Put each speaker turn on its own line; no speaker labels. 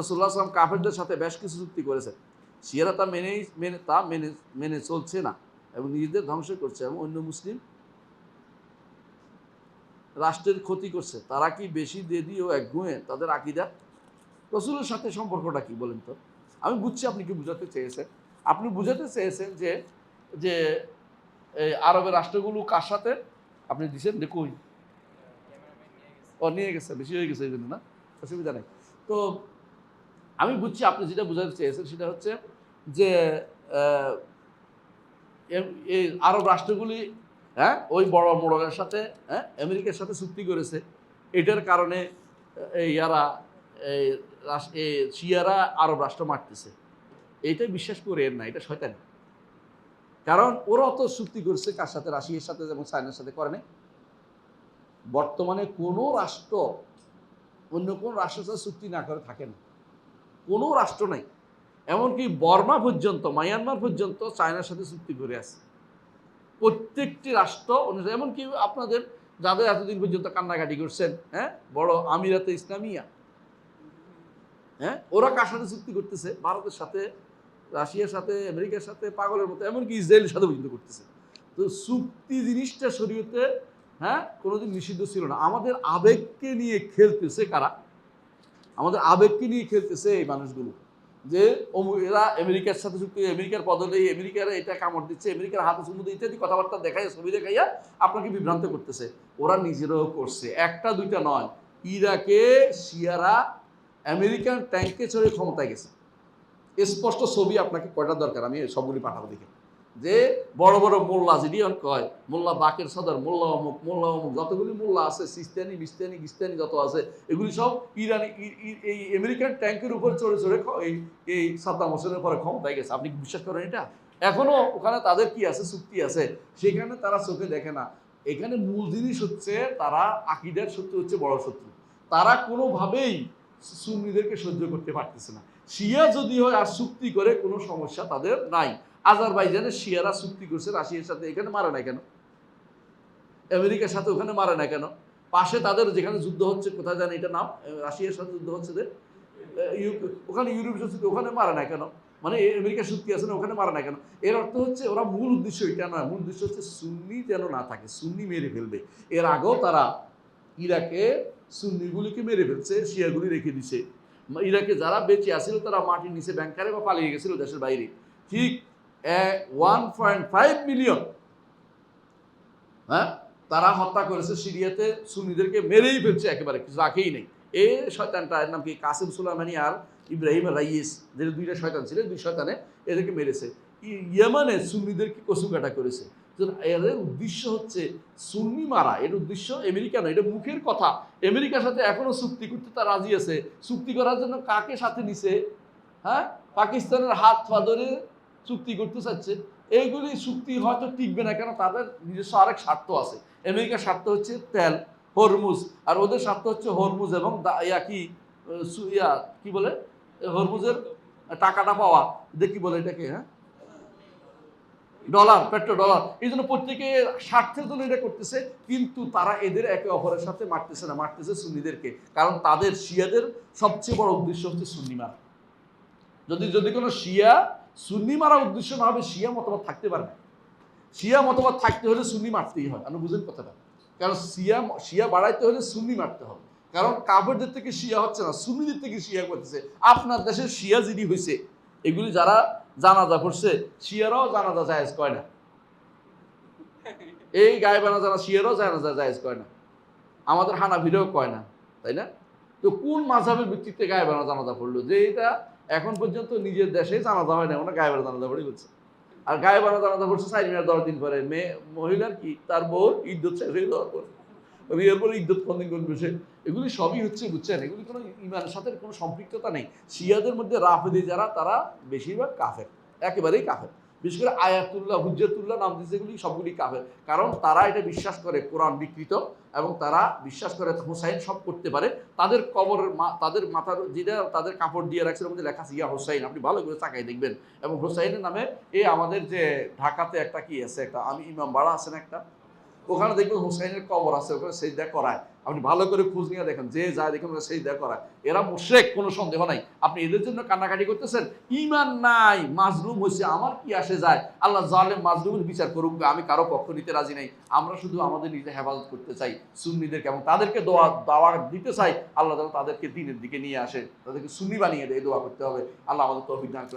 রাসূলুল্লাহ সাল্লাল্লাহু আলাইহি ওয়াসাল্লাম কাফেরদের সাথে বেশ কিছু চুক্তি করেছেন। শিয়ারা তা মেনে চলছে না এবং নিজেদের ধ্বংস করছে এবং অন্য মুসলিম রাষ্ট্রের ক্ষতি করছে। তারা কি বেশি দেদি ও একগুঁয়ে তাদের আকীদা? রাসূলের সাথে সম্পর্কটা কি বলেন তো? আমি বুঝছি আপনি কি বুঝাতে চেয়েছেন। আপনি বুঝাতে চেয়েছেন যে যে এই আরবের রাষ্ট্রগুলো কার সাথে আপনি দিছেন যে কই? ও নিয়ে গেছে, বেশি হয়ে গেছে এইজন্য না? অসুবিধা নাই। তো আমি বুঝছি আপনি যেটা বোঝাতে চেয়েছেন সেটা হচ্ছে যে আ এই আরব রাষ্ট্রগুলি হ্যাঁ, ওই বড় মোড়লের সাথে হ্যাঁ, আমেরিকার সাথে চুক্তি করেছে। এটার কারণে ইয়ারা এই এই শিয়ারা আরব রাষ্ট্র মারতেছে। এইটাই বিশ্বাস করেন না, এটা শয়তানি। কারণ ওরা তো চুক্তি করছে কার সাথে? রাশিয়ার সাথে এবং চায়নার সাথে করে নাই। বর্তমানে কোনো রাষ্ট্র অন্য কোনো রাষ্ট্রের সাথে চুক্তি না করে থাকে না। কোনো রাষ্ট্র নাই। এমনকি বর্মা পর্যন্ত, মায়ানমার পর্যন্ত চায়নার সাথে চুক্তি করে আছে। প্রত্যেকটি রাষ্ট্র অনুযায়ী এমনকি আপনাদের যাদের এতদিন পর্যন্ত কান্নাকাটি করছেন, হ্যাঁ, বড় আমিরাতে ইসলামিয়া, হ্যাঁ, ওরা কার সাথে চুক্তি করতেছে? ভারতের সাথে, রাশিয়ার সাথে, আমেরিকার সাথে, পাগলের মতো, এমনকি ইসরায়েলের সাথে পর্যন্ত করতেছে। তো চুক্তি জিনিসটা শরীয়তে হ্যাঁ কোনোদিন নিষিদ্ধ ছিল না। আমাদের আবেগকে নিয়ে খেলতেছে কারা? আমাদের আবেগকে নিয়ে খেলতেছে এই মানুষগুলো। যে এরা আমেরিকার সাথে চুক্তি, আমেরিকার বদলে আমেরিকার এটা কামড় দিচ্ছে, আমেরিকার হাতে চুমু দিয়ে ইত্যাদি কথাবার্তা দেখাই, ছবি দেখাইয়া আপনাকে বিভ্রান্ত করতেছে। ওরা নিজেরাও করছে, একটা দুইটা নয়। ইরাকে শিয়ারা আমেরিকান ট্যাঙ্কে চড়ে ক্ষমতায় গেছে। স্পষ্ট ছবি আপনাকে কয়টা দরকার, আমি সবগুলি পাঠাবো দেখে। যে বড় বড় মোল্লা যিনি কয় মোল্লা বাকের সদর, মোল্লা অমুক যতগুলি মোল্লা আছে, সিস্তানি বিস্তানি গিস্তানি যত আছে, এগুলি সব ইরানি এই আমেরিকান ট্যাঙ্কের উপর চড়ে চড়ে এই সাদ্দাম হোসেনের পরে ক্ষমতায় গেছে। আপনি কি বিশ্বাস করেন এটা? এখনো ওখানে তাদের কি আছে? চুক্তি আছে। সেখানে তারা চোখে দেখে না। এখানে মূল জিনিস হচ্ছে তারা আকীদার শত্রু হচ্ছে বড় শত্রু। তারা কোনোভাবেই সুন্নিদেরকে সহ্য করতে পারতেছে না। শিয়া যদি হয় আর চুক্তি করে কোনো সমস্যা তাদের নাই। আজারবাইজানের শিয়ারা চুক্তি করছে রাশিয়ার সাথে, এখানে মারে না কেন? আমেরিকার সাথে ওখানে মারে না কেন? পাশে তাদের যেখানে যুদ্ধ হচ্ছে, কোথায় জানি এটা নাম, রাশিয়ার সাথে যুদ্ধ হচ্ছে যে ওখানে ইউরোপীয় চুক্তি, ওখানে মারে না কেন? মানে আমেরিকার চুক্তি আছে না, ওখানে মারে না কেন? এর অর্থ হচ্ছে ওরা মূল উদ্দেশ্য এটা নয়, মূল উদ্দেশ্য হচ্ছে সুন্নি যেন না থাকে, সুন্নি মেরে ফেলবে। এর আগেও তারা ইরাকে সুন্নিগুলিকে মেরে ফেলছে, শিয়াগুলি রেখে দিছে। ইরাকে যারা বেঁচে আসছিল তারা মাটির নিচে ব্যাংকারে বা পালিয়ে গেছিল দেশের বাইরে। ঠিক 1.5 মিলিয়ন হ্যাঁ তারা হত্যা করেছে সিরিয়াতে, সুন্নিদেরকে মেরেই ফেলছে, একেবারে কিছু রাখেই নেই। এই শয়তানটা, এর নাম কি কাসিম সুলাইমানি আর ইব্রাহিম রাইস, যে দুইটা শয়তান ছিলেন, দুই শয়তানে এদেরকে মেরেছে। ইয়েমানে সুন্নিদেরকে কচুকাটা করেছে। এদের উদ্দেশ্য হচ্ছে সুন্নি মারা, এর উদ্দেশ্য আমেরিকা নয়, এটা মুখের কথা। আমেরিকার সাথে এখনো চুক্তি করতে তারা রাজি আছে। চুক্তি করার জন্য কাকে সাথে নিছে? হ্যাঁ, পাকিস্তানের হাত পা ধরে চুক্তি করতে চাচ্ছে। এইগুলি চুক্তি হয়তো টিকবে না, কেন? তাদের নিজস্ব আরেক স্বার্থ আছে। আমেরিকার স্বার্থ হচ্ছে তেল, হরমুজ, আর ওদের স্বার্থ হচ্ছে হরমুজ এবং কি বলে হরমুজের টাকাটা পাওয়া, কি বলে এটাকে, হ্যাঁ, ডলার, পেট্রো ডলার। এই জন্য প্রত্যেকে স্বার্থের জন্য এটা করতেছে। কিন্তু তারা এদের একে অপরের সাথে মারতেছে না, মারতেছে সুন্নিদেরকে। কারণ তাদের শিয়াদের সবচেয়ে বড় উদ্দেশ্য হচ্ছে সুন্নি মারা। যদি কোনো শিয়া সুন্নি মারা উদ্দেশ্য না হবে, শিয়া মতবাদ থাকতে পারে না। শিয়া মতবাদ থাকতে হলে সুন্নি মারতেই হয়। আপনি বুঝেন কথাটা? কারণ শিয়া বাড়াইতে হলে সুন্নি মারতে হবে। কারণ কাফেরদের থেকে শিয়া হচ্ছে না, সুন্নিদের থেকে শিয়া করতেছে। আপনার দেশের শিয়া যিনি হয়েছে, এগুলি যারা জানাজা করছে, শিয়ারাও জানাজা জায়েজ করে না। এই গায়েবানা যারা শিয়ারাও জানাজা জায়েজ করে না। আমাদের হানাফিরাও কয় না, তাই না? তো কোন মাযহাবের ভিত্তিতে গায়েবানা জানাজা পড়লো? যে এটা এখন পর্যন্ত নিজের দেশে জানাজা হয় না, ওনা গায়েবানা জানাজা পড়ে বলছে। আর গায়েবানা জানাজা পড়ছে 4 মিনিট 10 দিন পরে। মহিলার কি তার বউ ইদ্যত শেষ হয়ে যাওয়ার পর, বিয়ের পরে ইদ্যত কোনদিন করবে সে? এগুলি সবই হচ্ছে, বুঝছেন, এগুলি কোনো ইমানের সাথে কোনো সম্পৃক্ততা নেই। শিয়াদের মধ্যে রাফেদি যারা, তারা বেশিরভাগ কাফের, একেবারেই কাফের। বিশেষ করে আয়াতুল্লাহ, হুজ্জাতুল্লাহ নাম দিচ্ছে, এগুলি সবগুলি কাফের। কারণ তারা এটা বিশ্বাস করে কোরআন বিকৃত, এবং তারা বিশ্বাস করে হোসাইন সব করতে পারে। তাদের কবরের তাদের মাথার যেটা তাদের কাপড় দিয়ে রাখছে, ওর মধ্যে লেখা আছে ইয়া হোসাইন, আপনি ভালো করে তাকাই দেখবেন। এবং হোসাইনের নামে আমাদের যে ঢাকাতে একটা কি আছে, একটা আমি ইমাম বাড়া আছে না একটা, ওখানে দেখবেন হুসাইনের কবর আছে, ওখানে সেজদা করায়। আপনি ভালো করে খোঁজ নিয়ে দেখেন, যে যায় দেখেন ওরা সেজদা করায়। এরা মুশরিক, কোনো সন্দেহ নাই। আপনি এদের জন্য কান্নাকাটি করতেছেন, ঈমান নাই, মাজলুম হইছে, আমার কি আসে যায়? আল্লাহ জালেম মাজলুমের বিচার করুক, আমি কারো পক্ষ নিতে রাজি নাই। আমরা শুধু আমাদের নিজে হেফাজত করতে চাই সুন্নিদেরকে, এবং তাদেরকে দাওয়া দিতে চাই আল্লাহ তাআলা তাদেরকে দ্বীনের দিকে নিয়ে আসে, তাদেরকে সুন্নি বানিয়ে দেয়। দোয়া করতে হবে আল্লাহ আমাদের তৌফিক দান করুন।